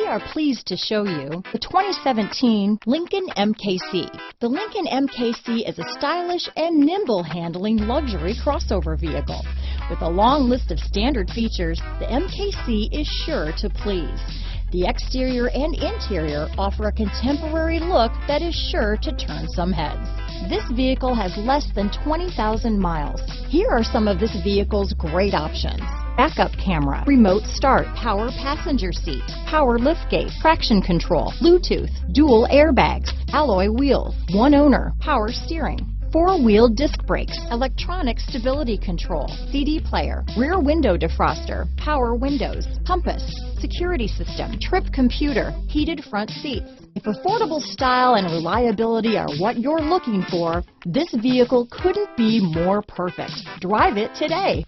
are pleased to show you the 2017 Lincoln MKC. The Lincoln MKC is a stylish and nimble handling luxury crossover vehicle. With a long list of standard features, the MKC is sure to please. The exterior and interior offer a contemporary look that is sure to turn some heads. This vehicle has less than 20,000 miles. Here are some of this vehicle's great options: backup camera, remote start, power passenger seat, power liftgate, traction control, Bluetooth, dual airbags, alloy wheels, one owner, power steering, four-wheel disc brakes, electronic stability control, CD player, rear window defroster, power windows, compass, security system, trip computer, heated front seats. If affordable style and reliability are what you're looking for, this vehicle couldn't be more perfect. Drive it today.